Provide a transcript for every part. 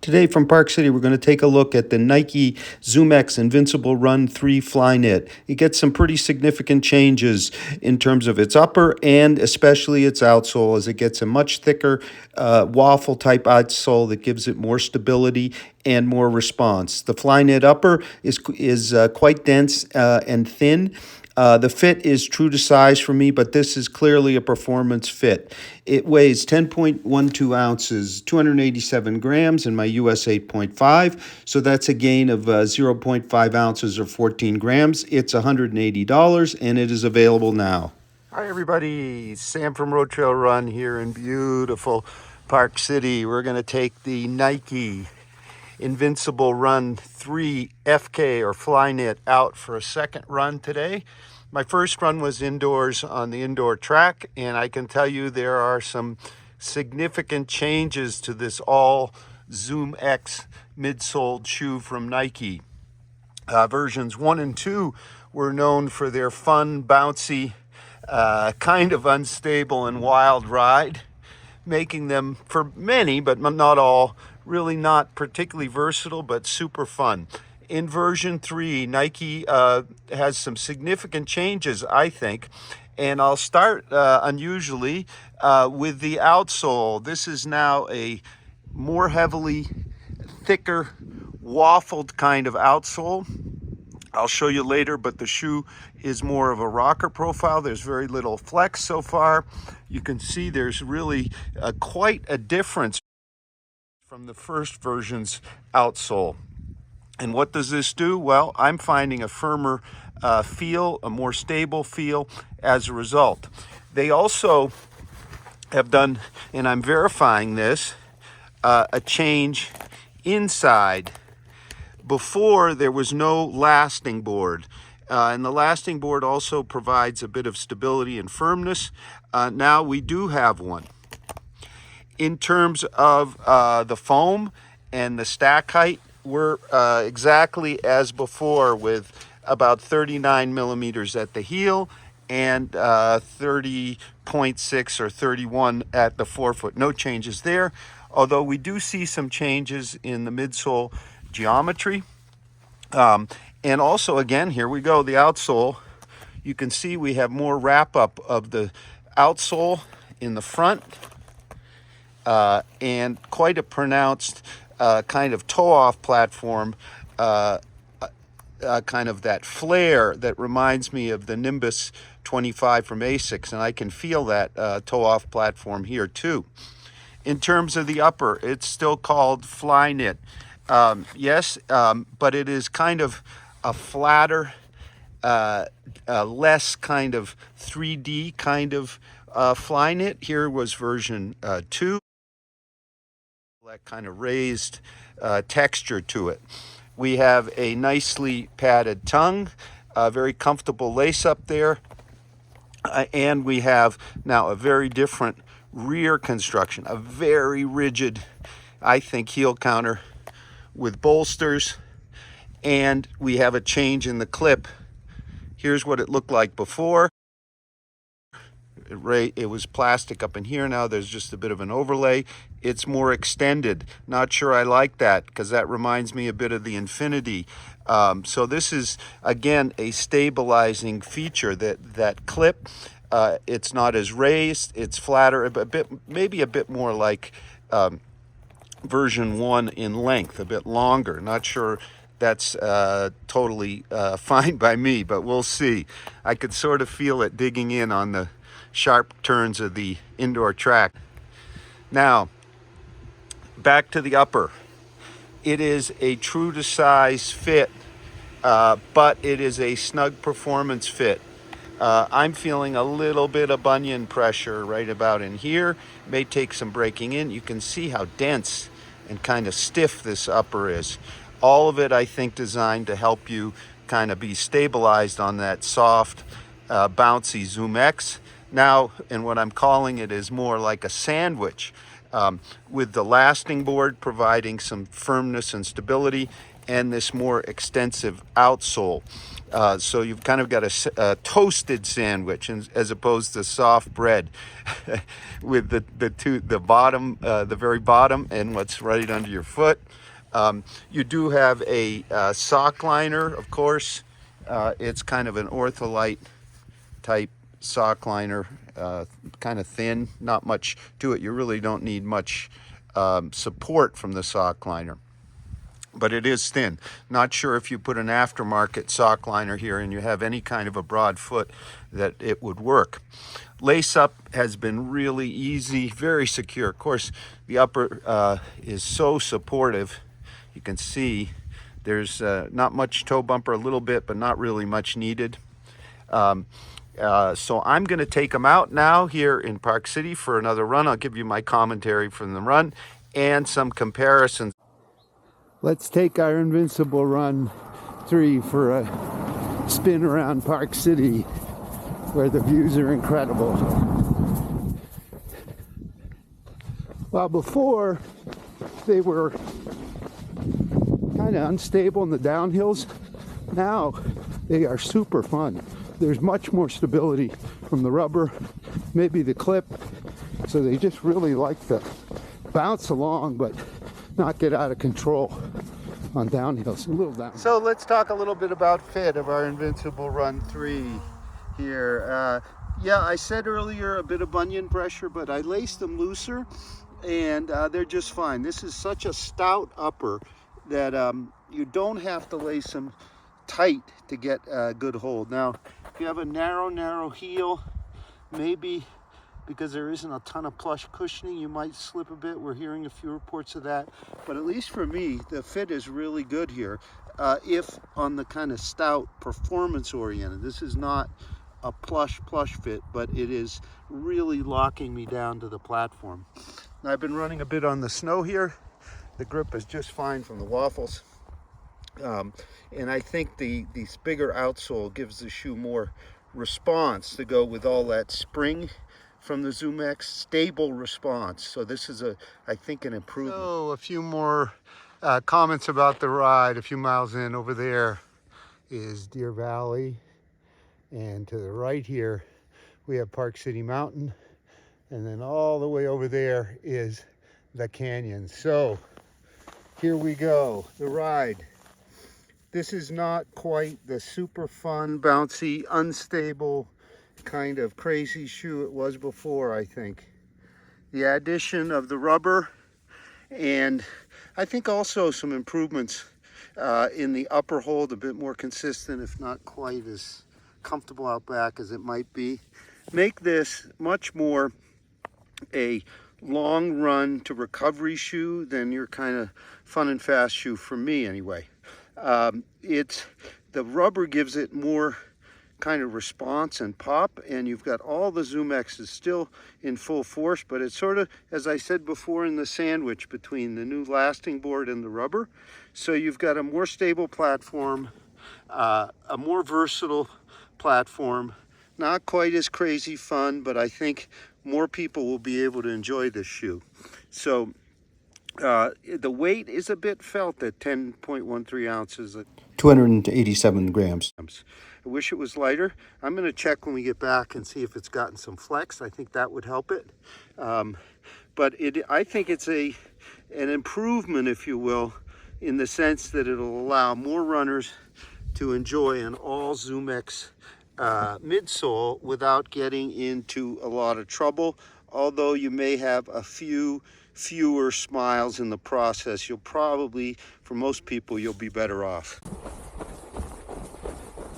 Today from Park City, we're going to take a look at the Nike ZoomX Invincible Run 3 fly knit. It gets some pretty significant changes in terms of its upper and especially its outsole, as it gets a much thicker waffle type outsole that gives it more stability and more response. The fly knit upper is quite dense and thin. The fit is true to size for me, but this is clearly a performance fit. It weighs 10.12 ounces, 287 grams in my US 8.5, so that's a gain of 0.5 ounces or 14 grams. It's $180 and it is available now. Hi everybody, Sam from RoadTrailRun here in beautiful Park City. We're going to take the Nike Invincible Run 3 FK or fly knit out for a second run today. My first run was indoors on the indoor track, and I can tell you there are some significant changes to this all ZoomX midsole shoe from Nike. Versions 1 and 2 were known for their fun, bouncy, kind of unstable and wild ride, making them, for many, but not all, really not particularly versatile, but super fun. In version 3, Nike has some significant changes, I think, and I'll start unusually with the outsole. This is now a more heavily, thicker, waffled kind of outsole. I'll show you later, but the shoe is more of a rocker profile. There's very little flex so far. You can see there's really quite a difference from the first version's outsole. And what does this do? Well, I'm finding a firmer feel, a more stable feel as a result. They also have done, and I'm verifying this, a change inside. Before, there was no lasting board, and the lasting board also provides a bit of stability and firmness. Now we do have one. In terms of the foam and the stack height, we're exactly as before, with about 39 millimeters at the heel and 30.6 or 31 at the forefoot. No changes there, although we do see some changes in the midsole geometry. And also, again, here we go, the outsole. You can see we have more wrap up of the outsole in the front, and quite a pronounced kind of toe-off platform, kind of that flare that reminds me of the Nimbus 25 from Asics, and I can feel that toe-off platform here too. In terms of the upper, it's still called fly knit. Yes, but it is kind of a flatter, less kind of 3D kind of fly knit. Here was version 2. That kind of raised texture to it. We have a nicely padded tongue, very comfortable lace up there, and we have now a very different rear construction, a very rigid, I think, heel counter with bolsters, and we have a change in the clip. Here's what it looked like before. It was plastic up in here. Now there's just a bit of an overlay. It's more extended. Not sure I like that, because that reminds me a bit of the Infinity. So this is, again, a stabilizing feature. That clip, it's not as raised, it's flatter, maybe a bit more like version 1 in length, a bit longer. Not sure that's totally fine by me, but we'll see. I could sort of feel it digging in on the sharp turns of the indoor track. Now, back to the upper. It is a true to size fit, but it is a snug performance fit. I'm feeling a little bit of bunion pressure right about in here. May take some breaking in. You can see how dense and kind of stiff this upper is. All of it, I think, designed to help you kind of be stabilized on that soft, bouncy ZoomX. Now, and what I'm calling it is more like a sandwich, with the lasting board providing some firmness and stability, and this more extensive outsole. So you've kind of got a toasted sandwich as opposed to soft bread with the bottom, the very bottom, and what's right under your foot. You do have a sock liner, of course. It's kind of an ortholite type sock liner, kind of thin, not much to it. You really don't need much support from the sock liner, but it is thin. Not sure if you put an aftermarket sock liner here and you have any kind of a broad foot that it would work. Lace up has been really easy, very secure. Of course, the upper is so supportive. You can see there's not much toe bumper, a little bit, but not really much needed. So I'm going to take them out now here in Park City for another run. I'll give you my commentary from the run and some comparisons. Let's take our Invincible Run 3 for a spin around Park City, where the views are incredible. Well, before they were kind of unstable in the downhills. Now they are super fun. There's much more stability from the rubber, maybe the clip, so they just really like to bounce along but not get out of control on downhills. A little down. So let's talk a little bit about fit of our Invincible Run 3 here. Yeah, I said earlier a bit of bunion pressure, but I laced them looser and they're just fine. This is such a stout upper that you don't have to lace them tight to get a good hold. Now, if you have a narrow heel, maybe because there isn't a ton of plush cushioning, you might slip a bit. We're hearing a few reports of that, but at least for me, the fit is really good here. If on the kind of stout, performance oriented, this is not a plush fit, but it is really locking me down to the platform. Now, I've been running a bit on the snow here. The grip is just fine from the waffles. And I think this bigger outsole gives the shoe more response to go with all that spring from the ZoomX, stable response. So this is I think an improvement. So a few more comments about the ride. A few miles in, over there is Deer Valley, and to the right here we have Park City Mountain, and then all the way over there is the canyon. So here we go, the ride. This is not quite the super fun, bouncy, unstable kind of crazy shoe it was before, I think. The addition of the rubber, and I think also some improvements in the upper hold, a bit more consistent, if not quite as comfortable out back as it might be, make this much more a long run to recovery shoe than your kind of fun and fast shoe, for me anyway. The rubber gives it more kind of response and pop, and you've got all the ZoomX is still in full force, but it's sort of, as I said before, in the sandwich between the new lasting board and the rubber. So you've got a more stable platform, a more versatile platform, not quite as crazy fun, but I think more people will be able to enjoy this shoe. So the weight is a bit felt at 10.13 ounces. 287 grams. I wish it was lighter. I'm going to check when we get back and see if it's gotten some flex. I think that would help it. But I think it's an improvement, if you will, in the sense that it'll allow more runners to enjoy an all ZoomX midsole without getting into a lot of trouble. Although you may have a fewer smiles in the process, you'll probably, for most people, you'll be better off.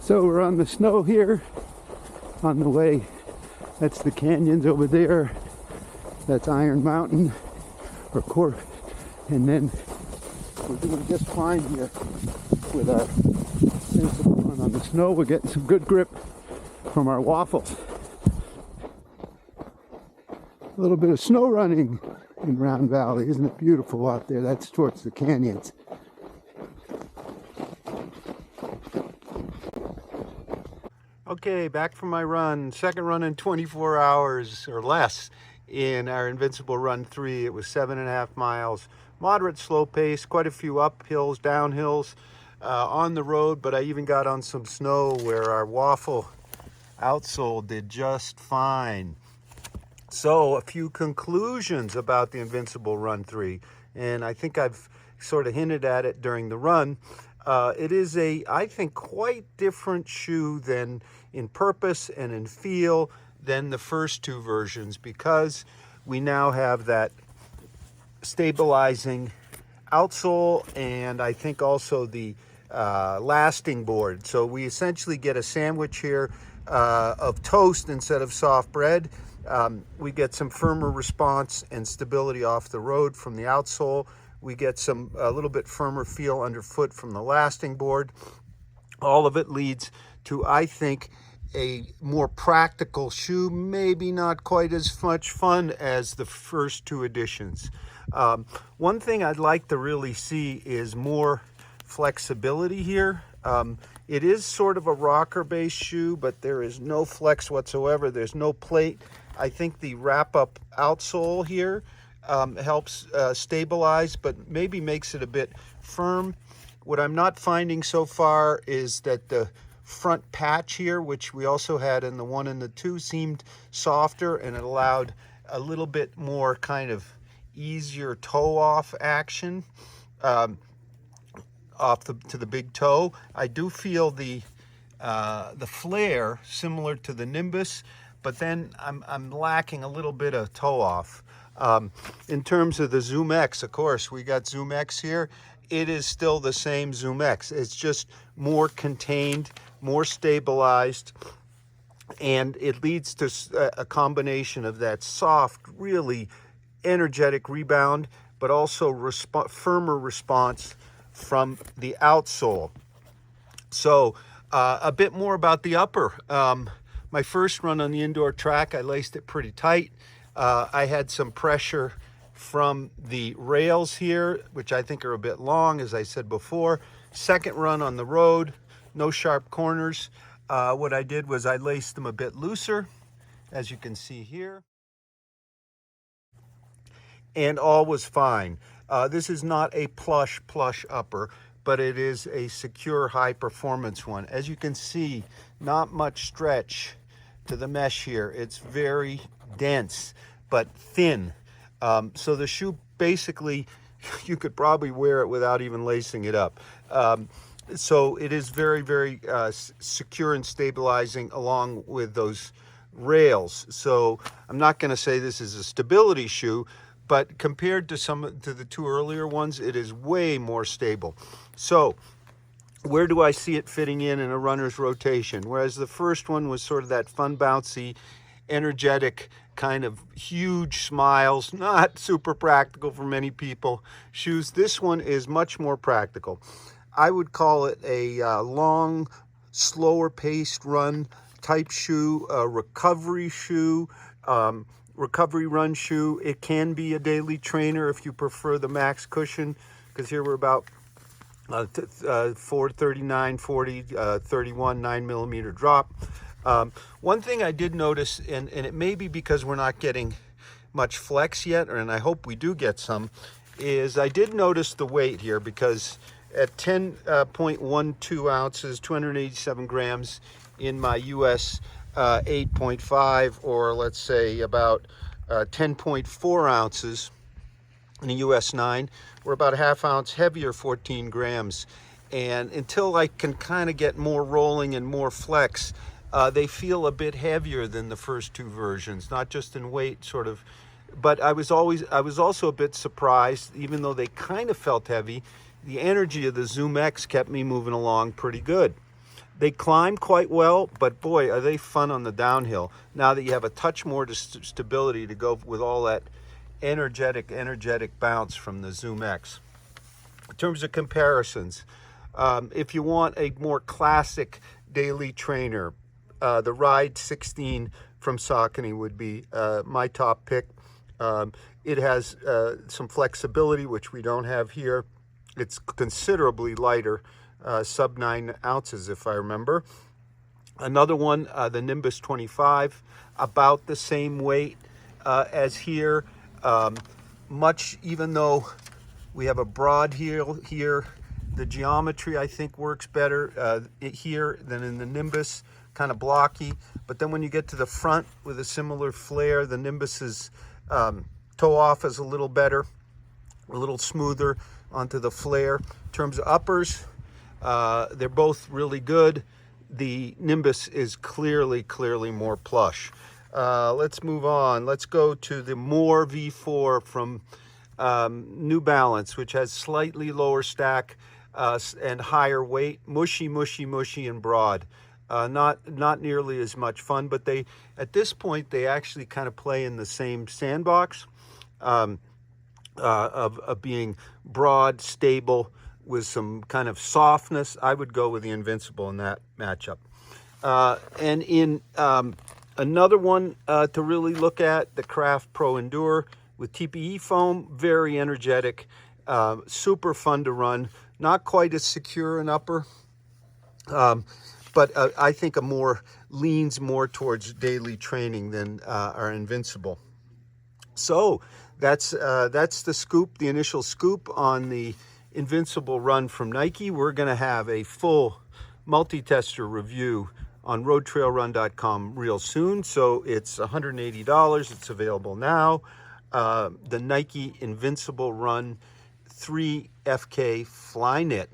So we're on the snow here, on the way. That's the canyons over there. That's Iron Mountain, and then we're doing just fine here with our Invincible Run on the snow. We're getting some good grip from our waffles. A little bit of snow running in Round Valley. Isn't it beautiful out there? That's towards the canyons. Okay, back from my run. Second run in 24 hours or less in our Invincible Run 3. It was 7.5 miles. moderate slow pace, quite a few uphills, downhills on the road, but I even got on some snow where our waffle outsole did just fine. So a few conclusions about the Invincible Run 3, and I think I've sort of hinted at it during the run. It is I think, quite different shoe than in purpose and in feel than the first two versions, because we now have that stabilizing outsole, and I think also the lasting board. So we essentially get a sandwich here of toast instead of soft bread. We get some firmer response and stability off the road from the outsole. We get a little bit firmer feel underfoot from the lasting board. All of it leads to, I think, a more practical shoe, maybe not quite as much fun as the first two editions. One thing I'd like to really see is more flexibility here. It is sort of a rocker-based shoe, but there is no flex whatsoever. There's no plate. I think the wrap-up outsole here helps stabilize, but maybe makes it a bit firm. What I'm not finding so far is that the front patch here, which we also had in the 1 and the 2, seemed softer, and it allowed a little bit more kind of easier toe off action to the big toe. I do feel the flare similar to the Nimbus, but then I'm lacking a little bit of toe off. In terms of the ZoomX, of course, we got ZoomX here. It is still the same ZoomX. It's just more contained, more stabilized, and it leads to a combination of that soft, really energetic rebound, but also firmer response from the outsole. So a bit more about the upper. My first run on the indoor track, I laced it pretty tight. I had some pressure from the rails here, which I think are a bit long, as I said before. Second run on the road, no sharp corners. What I did was I laced them a bit looser, as you can see here, and all was fine. This is not a plush upper, but it is a secure, high performance one. As you can see, not much stretch to the mesh here. It's very dense, but thin. So the shoe, basically, you could probably wear it without even lacing it up. So it is very, very secure and stabilizing along with those rails. So I'm not going to say this is a stability shoe, but compared to the two earlier ones, it is way more stable. So where do I see it fitting in a runner's rotation? Whereas the first one was sort of that fun, bouncy, energetic, kind of huge smiles, not super practical for many people shoes. This one is much more practical. I would call it a long, slower paced run type shoe, a recovery shoe, recovery run shoe. It can be a daily trainer if you prefer the max cushion, because here we're about 439, 40, 31, 9mm drop. One thing I did notice, and it may be because we're not getting much flex yet, and I hope we do get some, is I did notice the weight here, because at 10.12 ounces, 287 grams in my US 8.5, or let's say about 10.4 ounces in the US 9, we're about a half ounce heavier, 14 grams. And until I can kind of get more rolling and more flex, they feel a bit heavier than the first two versions, not just in weight, sort of. But I was also a bit surprised, even though they kind of felt heavy, the energy of the ZoomX kept me moving along pretty good. They climb quite well, but boy, are they fun on the downhill. Now that you have a touch more stability to go with all that energetic bounce from the ZoomX. In terms of comparisons, if you want a more classic daily trainer, the Ride 16 from Saucony would be my top pick. It has some flexibility, which we don't have here. It's considerably lighter, sub 9 ounces if I remember. Another one, the Nimbus 25, about the same weight as here. Even though We have a broad heel here. The geometry, I think, works better here than in the Nimbus, kind of blocky. But then when you get to the front with a similar flare, the Nimbus's toe off is a little better, a little smoother onto the flare. In terms of uppers, they're both really good. The Nimbus is clearly more plush. Let's move on. Let's go to the More V4 from New Balance, which has slightly lower stack and higher weight. Mushy, and broad. Not nearly as much fun, but they, at this point, they actually kind of play in the same sandbox of being broad, stable, with some kind of softness. I would go with the Invincible in that matchup. And in another one to really look at, the Craft Pro Endure with TPE foam, very energetic, super fun to run, not quite as secure an upper, but I think leans more towards daily training than our Invincible. So that's the scoop, the initial scoop on the Invincible Run from Nike. We're going to have a full multi-tester review on RoadTrailRun.com real soon. So it's $180. It's available now. The Nike Invincible Run 3 FK Flyknit.